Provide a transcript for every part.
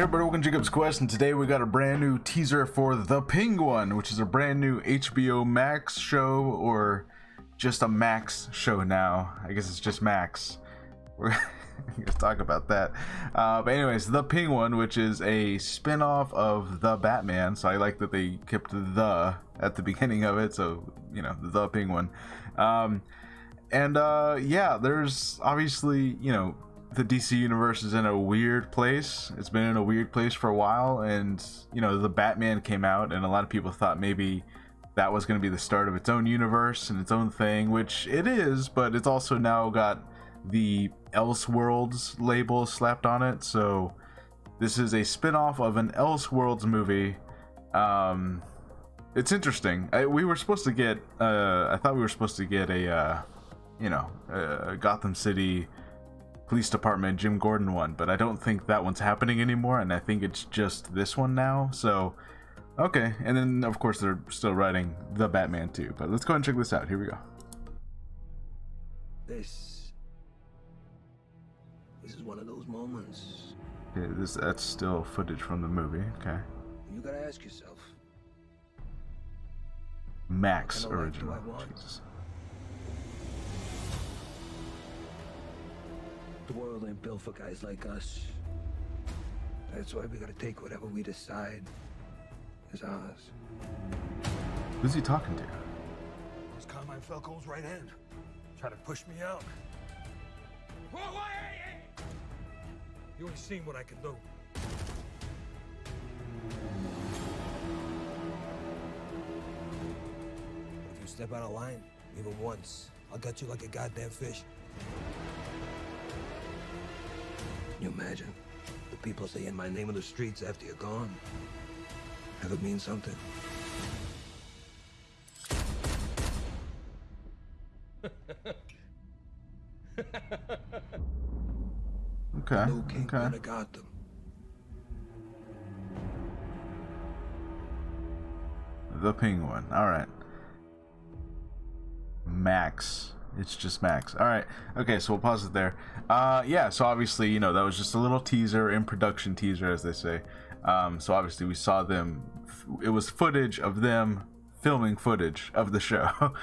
Hey everybody, welcome to Jacob's Quest, and today we got a brand new teaser for The Penguin, which is a brand new HBO Max show, or just a Max show now. I guess it's just Max. We're gonna talk about that. But anyways, The Penguin, which is a spin-off of The Batman, so I like that they kept the at the beginning of it, so, you know, The Penguin. Yeah, there's obviously, you know, the DC universe is in a weird place. It's been in a weird place for a while, and you know, the Batman came out and a lot of people thought maybe that was going to be the start of its own universe and its own thing, which it is, but it's also now got the Elseworlds label slapped on it. So this is a spin-off of an Elseworlds movie. It's interesting. We were supposed to get I thought we were supposed to get a Gotham City Police Department Jim Gordon one, but I don't think that one's happening anymore, and I think it's just this one now. So okay, and then of course they're still writing the Batman too, but let's go ahead and check this out. Here we go. This is one of those moments. Okay, that's still footage from the movie. Okay, You gotta ask yourself, Max what kind of life do original. I want? Jesus. The world ain't built for guys like us. That's why we gotta take whatever we decide is ours. Who's he talking to? Was Carmine Falco's right hand. Trying to push me out. Whoa, hey! You ain't seen what I can do. But if you step out of line, even once, I'll gut you like a goddamn fish. Can you imagine? The people saying my name in the streets after you're gone. Have it mean something. Okay, New Kingpin okay. of Gotham. The Penguin. All right. Max. It's just Max. All right. Okay, so we'll pause it there. Yeah, so obviously, you know, that was just a little teaser, in production teaser, as they say. So obviously we saw them. It was footage of them filming footage of the show.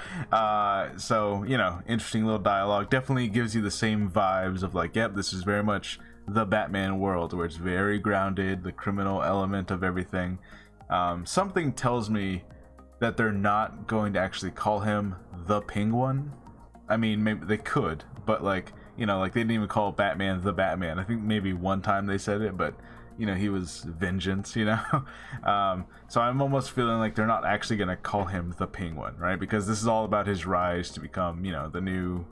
So, you know, interesting little dialogue. Definitely gives you the same vibes of like, yep, this is very much the Batman world, where it's very grounded, the criminal element of everything. Something tells me that they're not going to actually call him the Penguin. I mean, maybe they could, but like, you know, like they didn't even call Batman the Batman. I think maybe one time they said it, but you know, he was Vengeance, you know. So I'm almost feeling like they're not actually gonna call him the Penguin, right? Because this is all about his rise to become, you know, the new,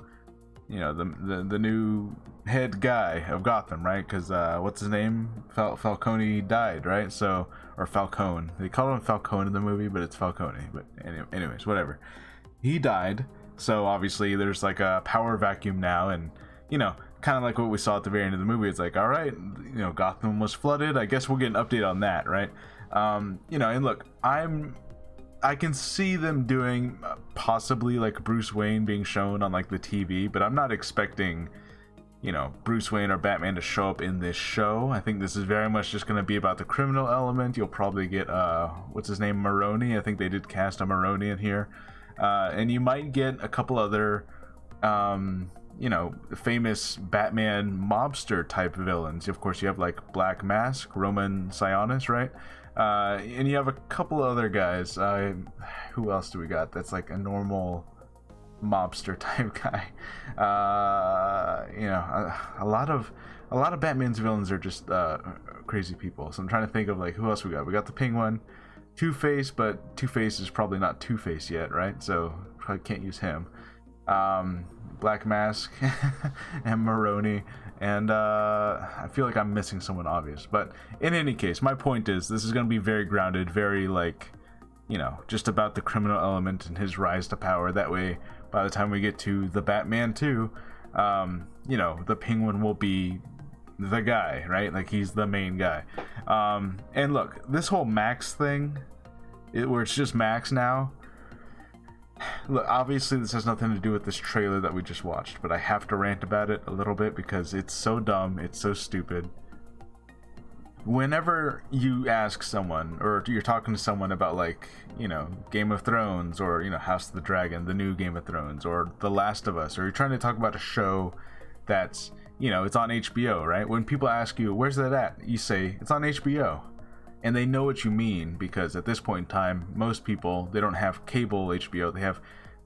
you know, the new head guy of Gotham, right? Because what's his name? Falcone died, right? So, or Falcone. They call him Falcone in the movie, but it's Falcone. But anyways, whatever. He died. So obviously there's like a power vacuum now, and you know, kind of like what we saw at the very end of the movie. It's like, all right, you know, Gotham was flooded. I guess we'll get an update on that, right? You know, and look, I can see them doing possibly like Bruce Wayne being shown on like the TV, but I'm not expecting, you know, Bruce Wayne or Batman to show up in this show. I think this is very much just going to be about the criminal element. You'll probably get what's his name, Maroni. I think they did cast a Maroni in here. And you might get a couple other, you know, famous Batman mobster type villains. Of course, you have like Black Mask, Roman Sionis, right? And you have a couple other guys. Who else do we got? That's like a normal mobster type guy. You know, a lot of Batman's villains are just crazy people. So I'm trying to think of like who else we got. We got the Penguin. Two-Face, but Two-Face is probably not Two-Face yet, right? So probably can't use him. Black Mask and Maroni, and I feel like I'm missing someone obvious. But in any case, my point is this is going to be very grounded, very like, you know, just about the criminal element and his rise to power. That way, by the time we get to the Batman 2, you know, the Penguin will be the guy, right? Like he's the main guy. And look, this whole Max thing, where it's just Max now, look, obviously this has nothing to do with this trailer that we just watched, but I have to rant about it a little bit because it's so dumb, it's so stupid. whenever you ask someone or you're talking to someone about, like, you know, Game of Thrones, or, you know, House of the Dragon, the new Game of Thrones, or The Last of Us, or you're trying to talk about a show that's, you know, it's on HBO, right? When people ask you, where's that at? You say, it's on HBO. And they know what you mean, because at this point in time, most people, they don't have cable HBO, they have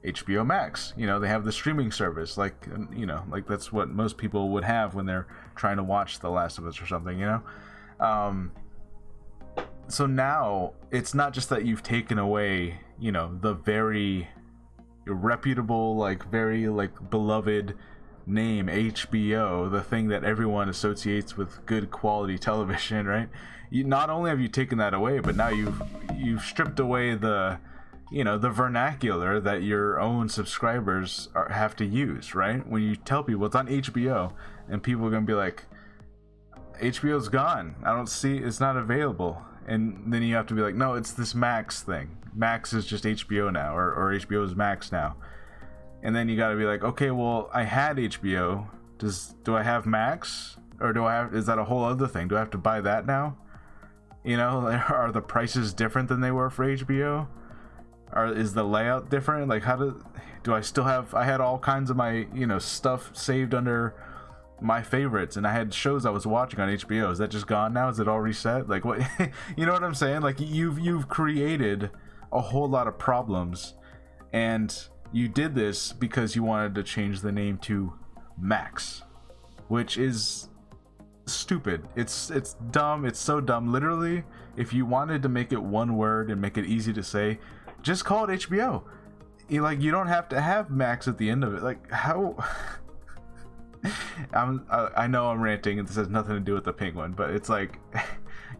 HBO MAX. You know, they have the streaming service, like, you know, like that's what most people would have when they're trying to watch The Last of Us or something, you know? So now it's not just that you've taken away, you know, the very reputable, like very like beloved name HBO, the thing that everyone associates with good quality television, right? You not only have you taken that away, but now you've stripped away the, you know, the vernacular that your own subscribers have to use, right? When you tell people it's on HBO, and people are gonna be like, HBO's gone, I don't see, it's not available. And then you have to be like, no, it's this Max thing. Max is just HBO now, or HBO is Max now. And then you gotta be like, okay, well, I had HBO. Do I have Max? Or is that a whole other thing? Do I have to buy that now? You know, are the prices different than they were for HBO? Is the layout different? Like, do I still have, I had all kinds of my, you know, stuff saved under my favorites, and I had shows I was watching on HBO. Is that just gone now? Is it all reset? Like, what? You know what I'm saying? Like, you've created a whole lot of problems, and you did this because you wanted to change the name to Max, which is stupid. It's dumb. It's so dumb. Literally, if you wanted to make it one word and make it easy to say, just call it HBO. You don't have to have Max at the end of it. Like, how? I know I'm ranting, and this has nothing to do with the penguin, but it's like,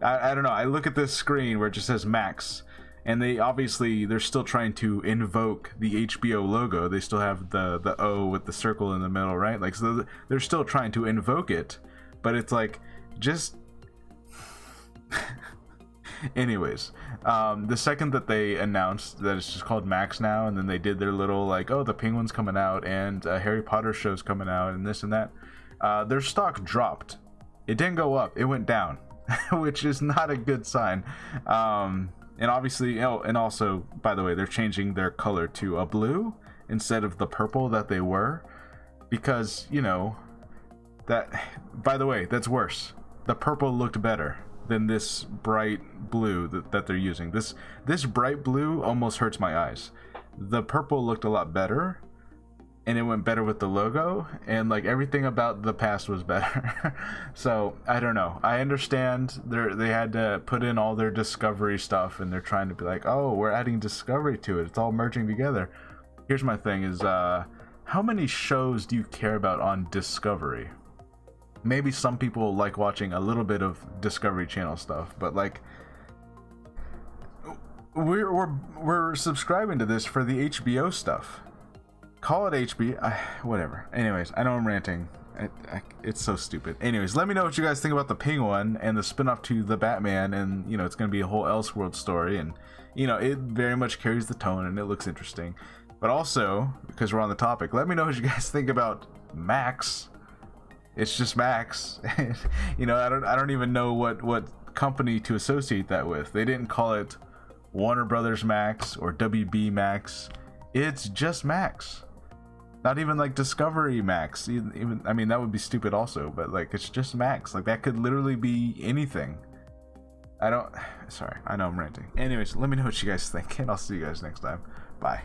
I don't know. I look at this screen where it just says Max, and they're still trying to invoke the HBO logo. They still have the O with the circle in the middle, right? Like, so they're still trying to invoke it, but it's like, just anyways, the second that they announced that it's just called Max now, and then they did their little, like, oh, the Penguin's coming out, and Harry Potter show's coming out, and this and that, their stock dropped. It didn't go up, it went down, which is not a good sign. And obviously, and also, by the way, they're changing their color to a blue instead of the purple that they were, because, you know, that, by the way, that's worse. The purple looked better than this bright blue that they're using. This bright blue almost hurts my eyes. The purple looked a lot better, and it went better with the logo, and like everything about the past was better. So I don't know. I understand they had to put in all their Discovery stuff, and they're trying to be like, oh, we're adding Discovery to it. It's all merging together. Here's my thing: is how many shows do you care about on Discovery? Maybe some people like watching a little bit of Discovery Channel stuff, but like, we're subscribing to this for the HBO stuff. Call it HBO, whatever. Anyways, I know I'm ranting. It's so stupid. Anyways, let me know what you guys think about the Penguin and the spin-off to the Batman, and, you know, it's going to be a whole Elseworld story, and, you know, it very much carries the tone, and it looks interesting. But also, because we're on the topic, let me know what you guys think about Max. It's just Max. You know, I don't even know what company to associate that with. They didn't call it Warner Brothers Max or WB Max. It's just Max. Not even like Discovery Max. Even, I mean, that would be stupid also, but like, it's just Max. Like, that could literally be anything. Sorry, I know I'm ranting. Anyways, let me know what you guys think, and I'll see you guys next time. Bye.